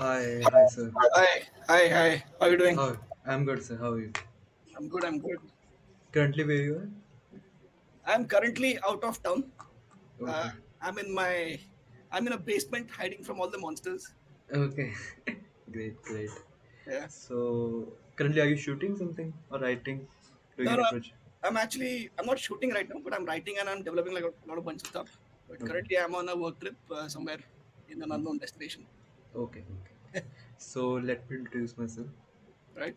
Hi, sir. Hi. How are you doing? How? I'm good, sir. How are you? I'm good. Currently, where you are? I'm currently out of town. Uh, Okay. I'm in my, I'm in a basement hiding from all the monsters. Okay. Great. Yeah. So, currently, are you shooting something or writing? Doing No, any no, project? I'm not shooting right now, but I'm writing and I'm developing like a lot of bunch of stuff. But Okay. currently, I'm on a work trip somewhere in an unknown destination. Okay. So, let me introduce myself. Right?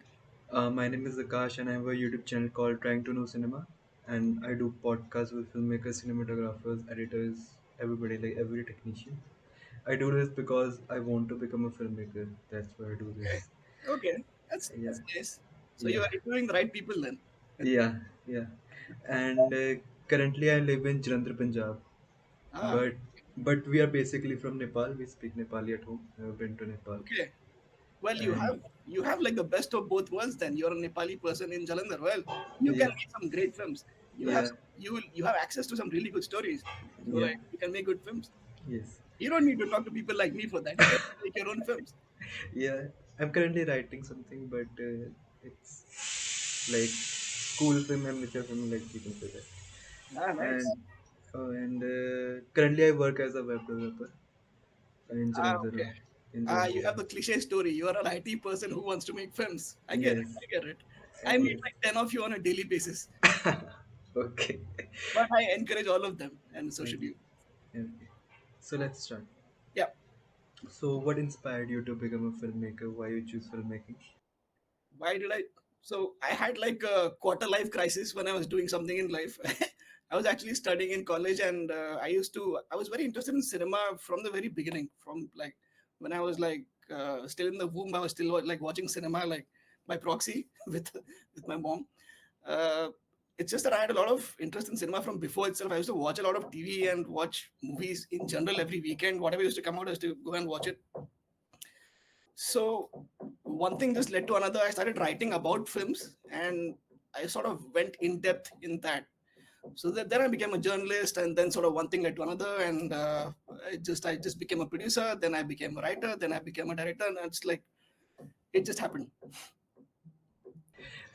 My name is Akash, and I have a YouTube channel called Trying to Know Cinema. And I do podcasts with filmmakers, cinematographers, editors, everybody, like every technician. I do this because I want to become a filmmaker. That's why I do Okay. this. Okay. That's Yeah. nice. So you Yeah. are interviewing the right people then. Yeah. And currently, I live in Jalandhar, Punjab. Ah. But we are basically from Nepal. We speak Nepali at home. I've been to Nepal, Okay. Well, and you have like the best of both worlds. Then you're a Nepali person in Jalandhar. Well, you can yeah, make some great films. yeah, You have access to some really good stories. So yeah, like you can make good films. yes, You don't need to talk to people like me for that. You can make your own films. yeah. I'm currently writing something, but it's like school film, amateur film, like you can say that. Ah, nice. And currently, I work as a web developer in Ah, Jalandhar. okay. In Ah, you Jalandhar. have the cliche story. You are an IT person who wants to make films. I get it. Yes, I get it. I meet yes. like 10 of you on a daily basis, Okay. but I encourage all of them, and so should Okay. you. Okay. So let's start. Yeah. So, what inspired you to become a filmmaker? Why you choose filmmaking? Why did I? So I had like a quarter life crisis when I was doing something in life. I was actually studying in college, and I was very interested in cinema from the very beginning. From like when I was like still in the womb, I was still like watching cinema like by proxy with my mom. Uh, it's just that I had a lot of interest in cinema from before itself. I used to watch a lot of TV and watch movies in general every weekend. Whatever used to come out, I used to go and watch it. So one thing just led to another. I started writing about films, and I sort of went in depth in that. So then I became a journalist, and then sort of one thing led to another, and I just became a producer. Then I became a writer. Then I became a director, and it's like it just happened.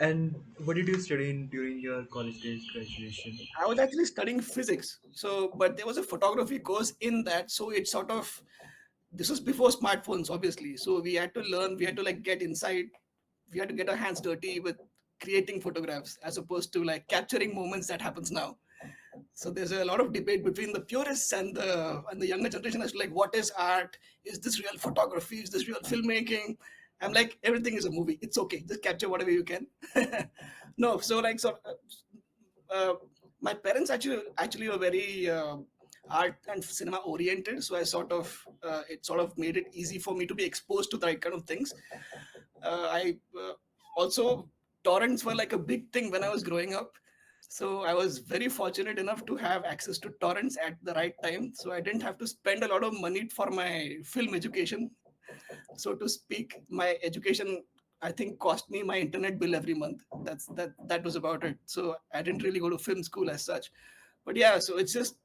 And what did you study in during your college days graduation? I was actually studying physics, so but there was a photography course in that, so it sort of this was before smartphones, obviously. So we had to learn, we had to like get inside, we had to get our hands dirty with creating photographs as opposed to like capturing moments that happens now. So there's a lot of debate between the purists and the younger generation as to like what is art? Is this real photography? Is this real filmmaking? I'm like everything is a movie. It's okay. Just capture whatever you can. No, so like uh, my parents actually were very art and cinema oriented, so I sort of it sort of made it easy for me to be exposed to the right kind of things. I also torrents were like a big thing when I was growing up, so I was very fortunate enough to have access to torrents at the right time, so I didn't have to spend a lot of money for my film education, so to speak. My education, I think, cost me my internet bill every month. That was about it. So I didn't really go to film school as such. But yeah, so it's just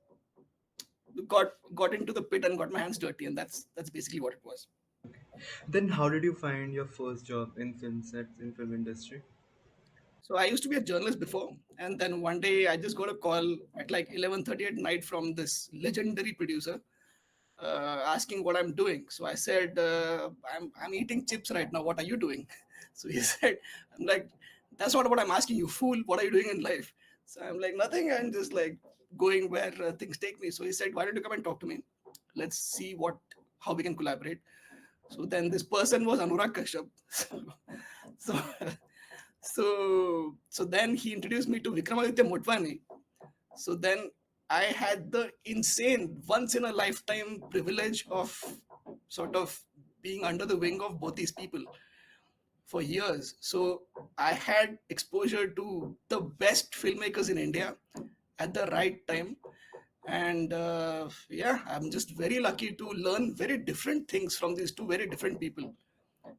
got into the pit and got my hands dirty, and that's basically what it was. Then, how did you find your first job in film sets in film industry? So I used to be a journalist before, and then one day I just got a call at like 11:30 at night from this legendary producer asking what I'm doing. So I said, I'm eating chips right now. What are you doing? So he said, I'm like, that's not what I'm asking you, fool. What are you doing in life? So I'm like, nothing. I'm just like going where things take me. So he said, why don't you come and talk to me? Let's see how we can collaborate. So then this person was Anurag Kashyap. So, so then he introduced me to Vikramaditya Motwani. So then I had the insane, once in a lifetime privilege of sort of being under the wing of both these people for years. So I had exposure to the best filmmakers in India at the right time. And yeah, I'm just very lucky to learn very different things from these two very different people.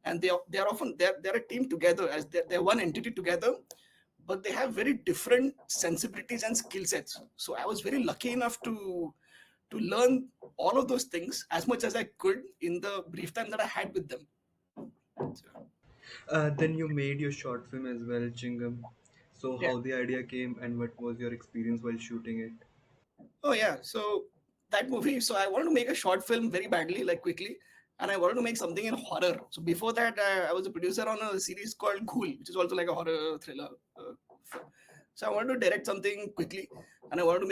And they are often they're a team together, as they're one entity together, but they have very different sensibilities and skill sets. So I was very lucky enough to learn all of those things as much as I could in the brief time that I had with them. So, Then you made your short film as well, Chingum. So yeah. how the idea came and what was your experience while shooting it? Oh yeah. So that movie. So I wanted to make a short film very badly, like quickly, and I wanted to make something in horror. So before that, I was a producer on a series called Ghoul, which is also like a horror thriller. Film. So I wanted to direct something quickly, and I wanted to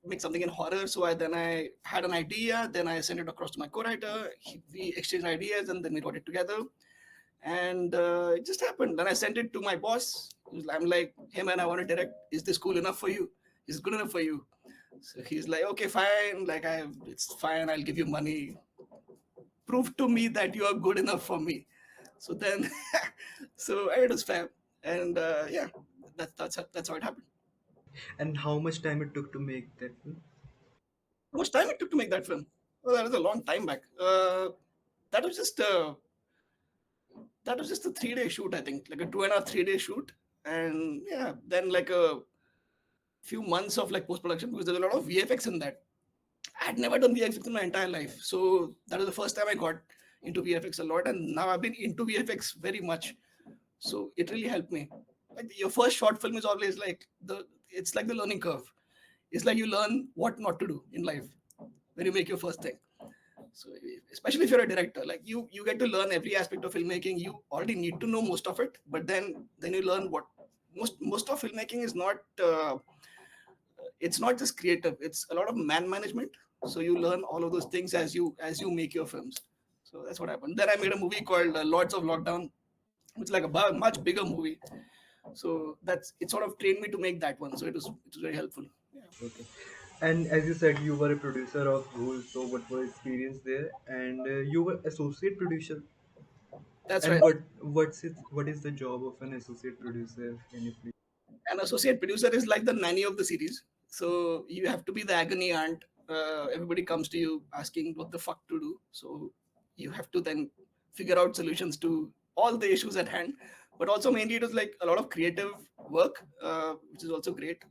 make something in horror. So I had an idea, then I sent it across to my co-writer. We exchanged ideas, and then we wrote it together. And it just happened. Then I sent it to my boss. I'm like, hey man, I want to direct. Is this cool enough for you? Is it good enough for you? So he's like, okay, fine. It's fine. I'll give you money. Prove to me that you are good enough for me. So then, so it was fair, and yeah, that's how it happened. And how much time it took to make that film? How much time it took to make that film? Well, that was a long time back. That was just uh, that was just a 3 day shoot, I think, like a 2.5 3 day shoot, and yeah, then like a few months of like post production because there's a lot of VFX in that. I had never done VFX in my entire life. So that was the first time I got into VFX a lot. And now I've been into VFX very much. So it really helped me. Like your first short film is always like it's like the learning curve. It's like you learn what not to do in life when you make your first thing. So especially if you're a director, like you get to learn every aspect of filmmaking. You already need to know most of it, but then you learn what most of filmmaking is not. It's not just creative, it's a lot of man management. So you learn all of those things as you make your films. So that's what happened. Then I made a movie called Lords of Lockdown, which is like a much bigger movie. So that's it sort of trained me to make that one, so it was very helpful. Yeah. Okay. And as you said, you were a producer of Ghoul, so what was experience there? And you were associate producer. That's And right. what is the job of an associate producer? Can you please? An associate producer is like the nanny of the series. So you have to be the agony aunt. Everybody comes to you asking what the fuck to do. So you have to then figure out solutions to all the issues at hand. But also mainly it was like a lot of creative work, which is also great.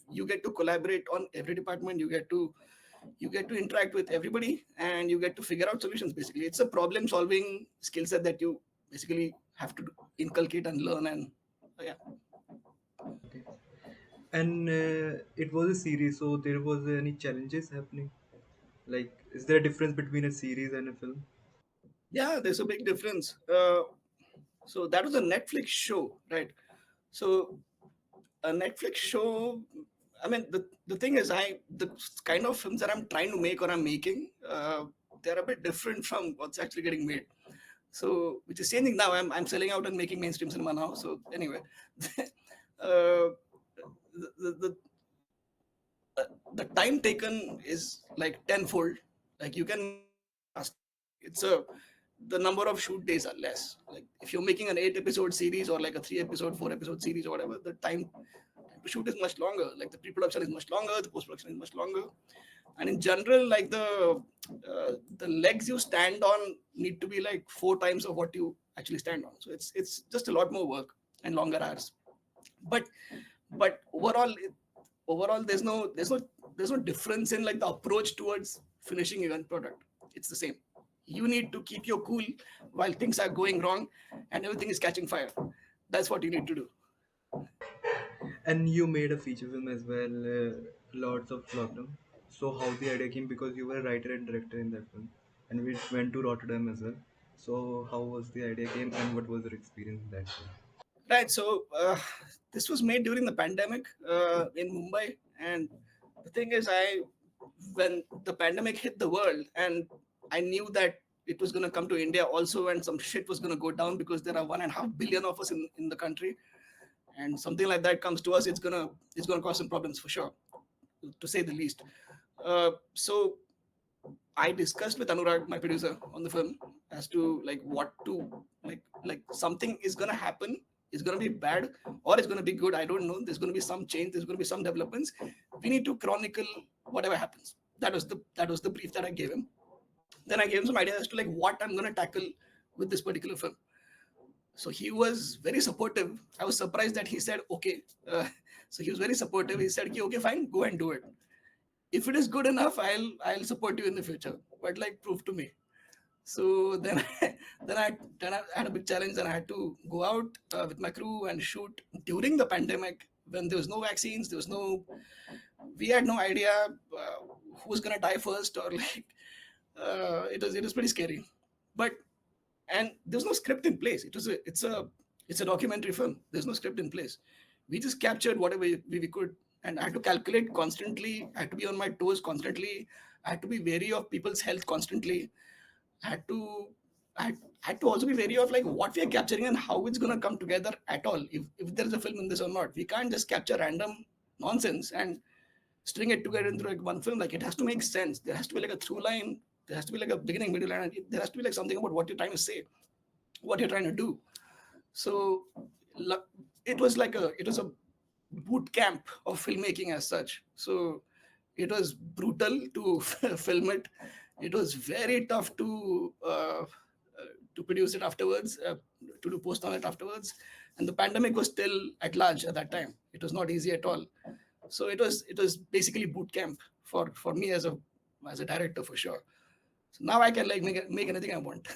You get to collaborate on every department. You get to interact with everybody, and you get to figure out solutions. Basically, it's a problem solving skill set that you basically have to inculcate and learn. And yeah. Okay. And it was a series, so there was any challenges happening? Like, is there a difference between a series and a film? Yeah, there's a big difference. So that was a Netflix show, right? So a Netflix show. I mean, the thing is, the kind of films that I'm trying to make or I'm making, they're a bit different from what's actually getting made. So, which is changing now. I'm selling out and making mainstream cinema now. So anyway, uh, the the time taken is like tenfold. Like you can make something fast. It's a the number of shoot days are less. Like if you're making an 8 episode series or like a 3 episode, 4 episode series or whatever, the time to shoot is much longer. Like the pre-production is much longer, the post-production is much longer, and in general, like the legs you stand on need to be like 4 times of what you actually stand on. So it's just a lot more work and longer hours. But overall there's no difference in like the approach towards finishing a product. It's the same. You need to keep your cool while things are going wrong and everything is catching fire. That's what you need to do. And you made a feature film as well, Lords of Lockdown. So how the idea came, because you were a writer and director in that film, and we went to Rotterdam as well. So how was the idea came, and what was your experience in that film? Right. So this was made during the pandemic in Mumbai, and the thing is, when the pandemic hit the world, and I knew that it was going to come to India also, and some shit was going to go down because there are 1.5 billion of us in the country, and something like that comes to us, it's gonna cause some problems for sure, to say the least. So I discussed with Anurag, my producer on the film, as to like what to like something is gonna happen. It's gonna be bad or it's gonna be good. I don't know. There's gonna be some change. There's gonna be some developments. We need to chronicle whatever happens. That was the brief that I gave him. Then I gave him some ideas as to like what I'm gonna tackle with this particular film. So he was very supportive. I was surprised that he said okay. So he was very supportive. He said, okay, fine, go and do it. if it is good enough, I'll support you in the future, but like prove to me. So then then I had a big challenge, and I had to go out with my crew and shoot during the pandemic, when there was no vaccines, there was no, we had no idea who was gonna die first, or like it was pretty scary. But and there's no script in place. It's a documentary film. There's no script in place. We just captured whatever we could, and I had to calculate constantly. I had to be on my toes constantly. I had to be wary of people's health constantly. I had to I had to also be wary of like what we are capturing and how it's gonna come together at all. If there is a film in this or not, we can't just capture random nonsense and string it together into like one film. Like, it has to make sense. There has to be like a through line. There has to be like a beginning, middle, and there has to be like something about what you're trying to say, what you're trying to do. So it was a boot camp of filmmaking as such. So it was brutal to film it. It was very tough to produce it afterwards, to do post on it afterwards. And the pandemic was still at large at that time. It was not easy at all. So it was basically boot camp for me as a director, for sure. So now I can like make anything I want.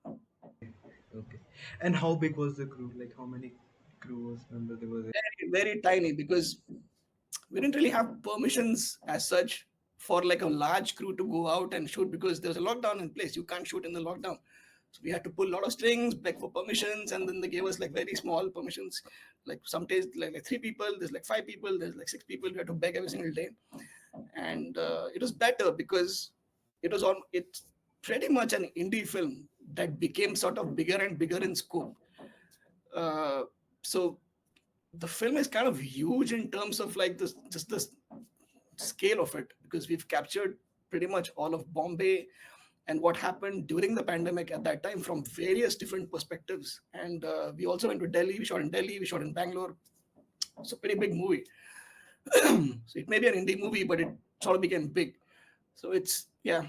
Okay. And how big was the crew? Like how many crew was member there was? Very, very tiny, because we didn't really have permissions as such for like a large crew to go out and shoot, because there was a lockdown in place. You can't shoot in the lockdown. So we had to pull a lot of strings, beg for permissions, and then they gave us like very small permissions. Like some days, like 3 people, there's like 5 people, there's like 6 people. We had to beg every single day. And it was better because it's pretty much an indie film that became sort of bigger and bigger in scope. Uh, so the film is kind of huge in terms of like this, just the scale of it, because we've captured pretty much all of Bombay and what happened during the pandemic at that time from various different perspectives. And we also went to Delhi. We shot in Delhi. We shot in Bangalore. It's a pretty big movie. So it may be an indie movie, but it sort of became big. So it's, yeah,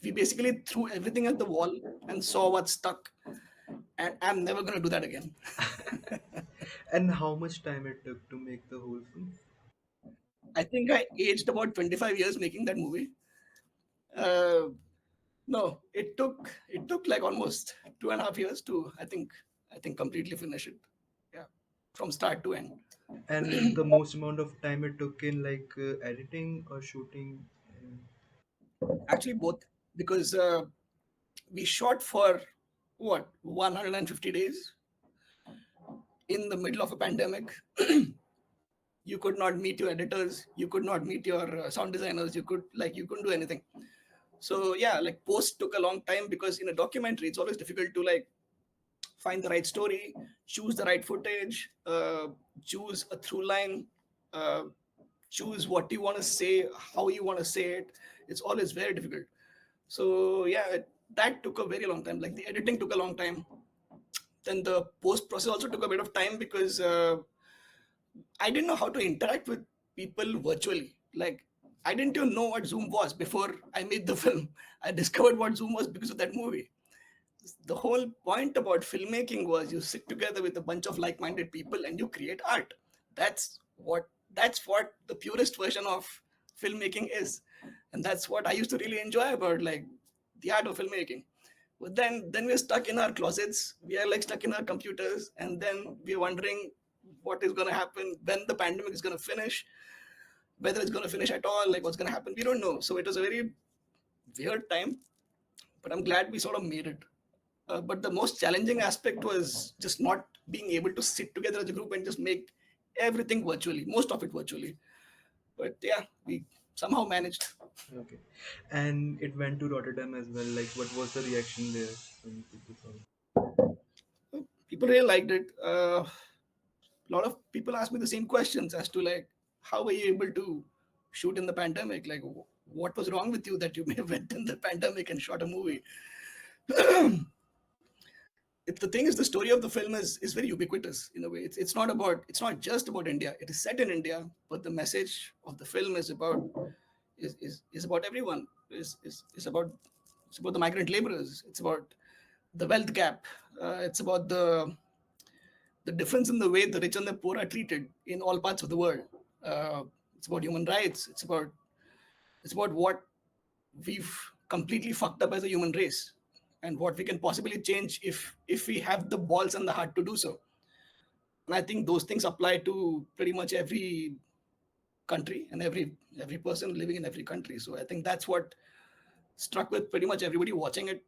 we basically threw everything at the wall and saw what stuck. And I'm never going to do that again. And how much time it took to make the whole film? I think I aged about 25 years making that movie. Uh, no, it took like almost 2.5 years to I think completely finish it. Yeah, from start to end. And the most amount of time it took in like editing or shooting? Actually, both, because we shot for what 150 days in the middle of a pandemic. You could not meet your editors. You could not meet your sound designers. You couldn't do anything. So yeah, like post took a long time, because in a documentary it's always difficult to like find the right story, choose the right footage, choose a through line, uh, choose what you want to say, how you want to say it. It's always very difficult. So yeah, that took a very long time. Like the editing took a long time. Then the post process also took a bit of time, because I didn't know how to interact with people virtually. Like, I didn't even know what Zoom was before I made the film. I discovered what Zoom was because of that movie. The whole point about filmmaking was you sit together with a bunch of like-minded people and you create art. That's what the purest version of filmmaking is. And that's what I used to really enjoy about like the art of filmmaking. But then we're stuck in our closets, we are like stuck in our computers, and then we're wondering what is going to happen, when the pandemic is going to finish, whether it's going to finish at all, like what's going to happen, we don't know. So it was a very weird time, but I'm glad we sort of made it. But the most challenging aspect was just not being able to sit together as a group and just make everything virtually, most of it virtually. But yeah, we somehow managed. Okay. And it went to Rotterdam as well. Like what was the reaction there when people saw it? People really liked it. A lot of people ask me the same questions as to like, how were you able to shoot in the pandemic? Like, what was wrong with you that you may have went in the pandemic and shot a movie? The thing is, the story of the film is very ubiquitous in a way. It's not just about India. It is set in India, but the message of the film is about everyone. Is about the migrant laborers. It's about the wealth gap. It's about the difference in the way the rich and the poor are treated in all parts of the world. Uh, It's about human rights. It's about what we've completely fucked up as a human race, and what we can possibly change if we have the balls and the heart to do so. And I think those things apply to pretty much every country and every person living in every country. So I think that's what struck with pretty much everybody watching it,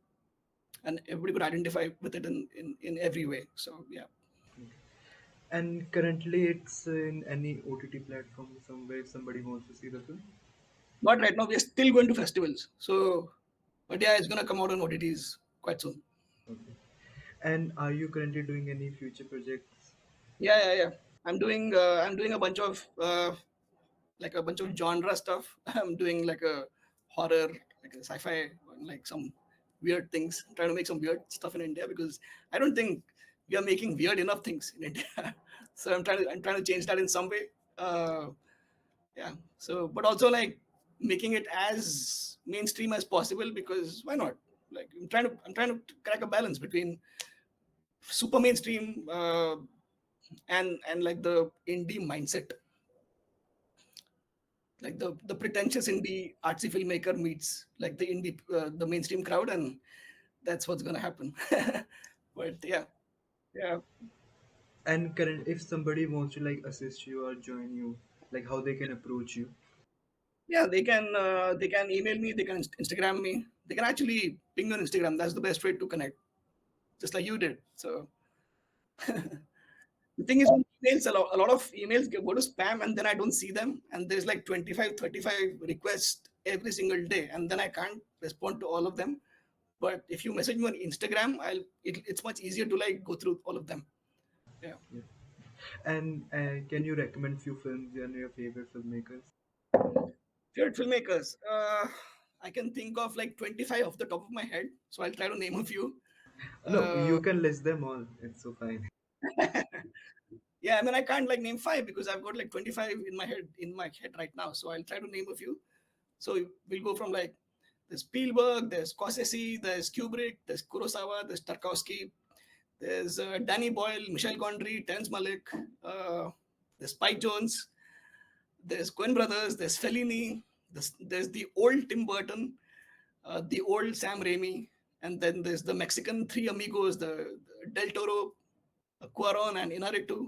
and everybody could identify with it in every way. So yeah. Okay. And currently, it's in any OTT platform somewhere if somebody wants to see the film. Not right now. We are still going to festivals. So, but yeah, it's gonna come out on OTTs quite soon. Okay. And are you currently doing any future projects? Yeah, yeah, yeah. I'm doing a bunch of like a bunch of genre stuff. I'm doing like a horror, like a sci-fi, like some weird things. I'm trying to make some weird stuff in India because I don't think we are making weird enough things in India. So I'm trying to change that in some way. Yeah. So, but also like making it as mainstream as possible, because why not? Like I'm trying to crack a balance between super mainstream and like the indie mindset, like the pretentious indie artsy filmmaker meets like the indie the mainstream crowd, and that's what's gonna happen. But yeah, yeah, And current, if somebody wants to like assist you or join you, like how they can approach you. yeah. They can email me, they can Instagram me, they can actually ping me on Instagram. That's the best way to connect, just like you did. So the thing is, on emails, a lot of emails go to spam, and then I don't see them. And there's like 25, 35 requests every single day. And then I can't respond to all of them. But if you message me on Instagram, it's much easier to like go through all of them. Yeah. Yeah. And can you recommend few films and your favorite filmmakers? Favorite filmmakers. I can think of like 25 off the top of my head. So I'll try to name a few. No, Uh, you can list them all. It's so fine. yeah, I mean, I can't like name five because I've got like 25 in my head right now. So I'll try to name a few. So we'll go from like there's Spielberg, there's Scorsese, there's Kubrick, there's Kurosawa, there's Tarkovsky, there's Danny Boyle, Michel Gondry, Terrence Malick, uh, there's Spike Jones, there's Coen Brothers, there's Fellini, there's the old Tim Burton, the old Sam Raimi, and then there's the Mexican Three Amigos, the Del Toro, Cuaron, and Inarritu.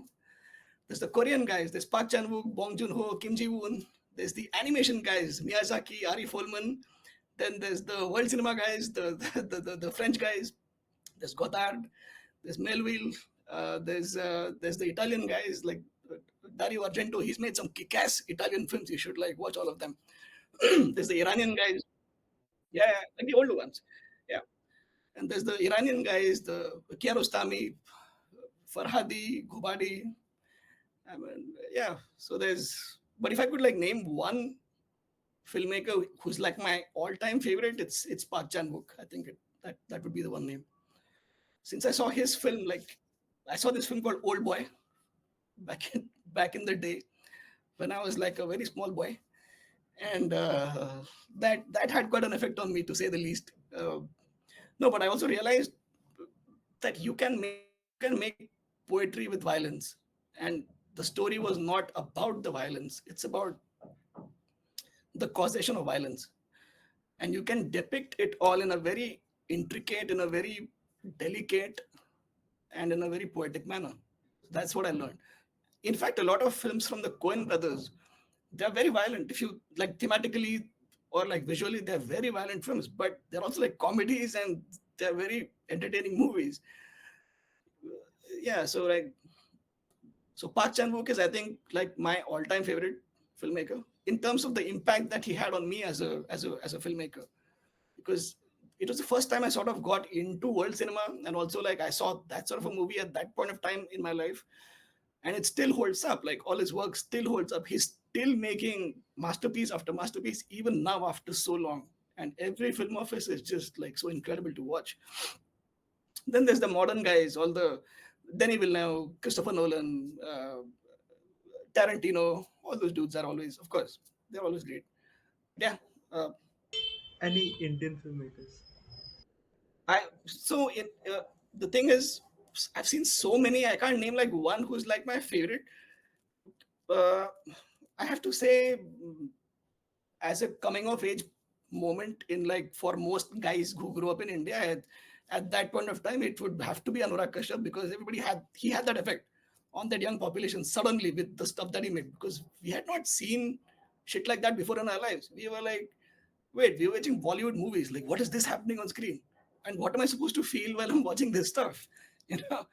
There's the Korean guys. There's Park Chan Wook, Bong Joon Ho, Kim Ji Woon. There's the animation guys, Miyazaki, Ari Folman. Then there's the world cinema guys, the French guys. There's Godard. There's Melville. There's the Italian guys like Dario Argento. He's made some kick-ass Italian films. You should like watch all of them. There's the Iranian guys. Yeah, yeah, like the older ones. Yeah. And there's the Iranian guys, the Kiarostami, Farhadi, Gubadi. I mean, yeah. So there's, but if I could like name one filmmaker who's like my all-time favorite, it's Park Chan Wook. I think that would be the one name. Since I saw his film, like I saw this film called Old Boy back in the day when I was like a very small boy, and that had quite an effect on me, to say the least. No, but I also realized that you can make poetry with violence, and the story was not about the violence. It's about the causation of violence, and you can depict it all in a very intricate, in a very delicate, and in a very poetic manner. That's what I learned. In fact, a lot of films from the Coen brothers, they're very violent. If you like thematically or like visually, they're very violent films, but they're also like comedies, and they're very entertaining movies. Yeah, so like, so Park Chan Wook is, I think, like my all-time favorite filmmaker in terms of the impact that he had on me as a filmmaker, because it was the first time I sort of got into world cinema, and also like I saw that sort of a movie at that point of time in my life, and it still holds up. Like all his work still holds up. He's still making masterpiece after masterpiece even now after so long, and every film of his is just like so incredible to watch. Then there's the modern guys, all the Denis Villeneuve, Christopher Nolan, Tarantino. All those dudes are always, of course, they're always great. But yeah, uh, Any Indian filmmakers? I so in the thing is, I've seen so many. I can't name like one who's like my favorite. Uh, I have to say, as a coming of age moment in, like, for most guys who grew up in India at that point of time, it would have to be Anurag Kashyap, because he had that effect on that young population suddenly with the stuff that he made, because we had not seen shit like that before in our lives. We were like, wait, we were watching Bollywood movies. Like, what is this happening on screen? And what am I supposed to feel while I'm watching this stuff? You know.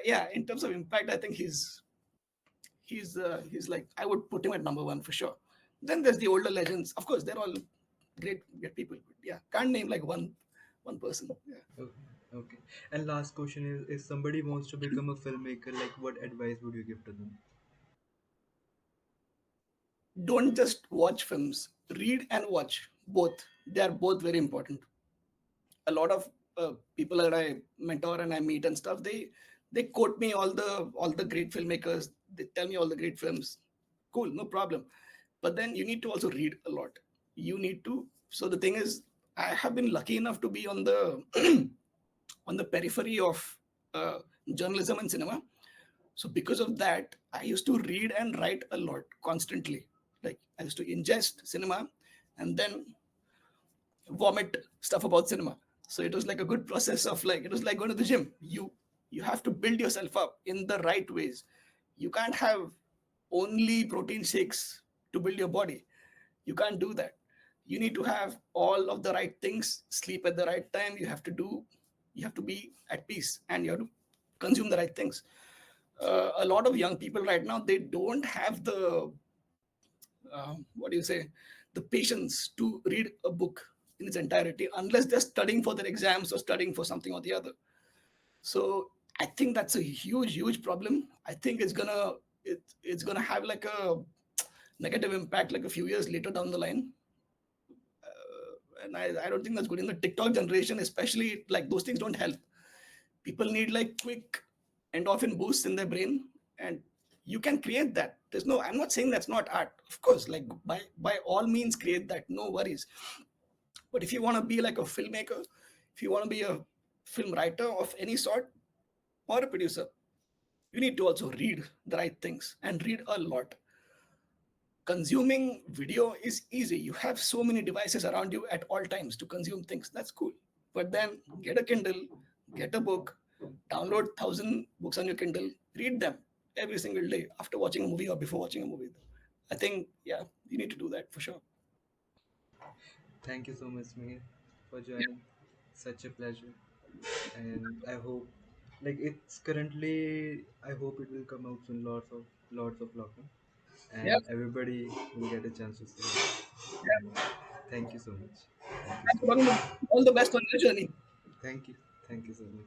Yeah, in terms of impact, I think he's like, I would put him at number one for sure. Then there's the older legends. Of course, they're all great people. But yeah, can't name like one person. Yeah. Okay. Okay. And last question is, if somebody wants to become a filmmaker, like what advice would you give to them? Don't just watch films. Read and watch both. They are both very important. A lot of people that I mentor and I meet and stuff, they quote me all the great filmmakers. They tell me all the great films. Cool, no problem. But then you need to also read a lot. You need to. So the thing is, I have been lucky enough to be on the on the periphery of uh, journalism and cinema. So because of that, I used to read and write a lot constantly. Like, I used to ingest cinema and then vomit stuff about cinema. So it was like a good process of, like, it was like going to the gym. You have to build yourself up in the right ways. You can't have only protein shakes to build your body. You can't do that. You need to have all of the right things, sleep at the right time. You have to be at peace, and you have to consume the right things. A lot of young people right now, they don't have the what do you say, the patience to read a book in its entirety unless they're studying for their exams or studying for something or the other. So I think that's a huge problem. I think it's gonna have like a negative impact like a few years later down the line. And I don't think that's good in the TikTok generation, especially. Like, those things don't help. People need like quick endorphin boosts in their brain, and you can create that. There's no, I'm not saying that's not art. Of course, like, by all means create that, no worries. But if you want to be like a filmmaker, if you want to be a film writer of any sort, or a producer, you need to also read the right things and read a lot. Consuming video is easy. You have so many devices around you at all times to consume things. That's cool. But then get a Kindle, get a book, download 1,000 books on your Kindle, read them every single day after watching a movie or before watching a movie. I think, yeah, you need to do that for sure. Thank you so much, Mihir, for joining. Such a pleasure. And I hope, like it's currently, I hope it will come out soon. Lots of vlogging, Yeah, and everybody will get a chance to see it. yeah. And thank you so much. Thank you Thanks so for talking much. to me. All the best on your journey. Thank you. Thank you so much.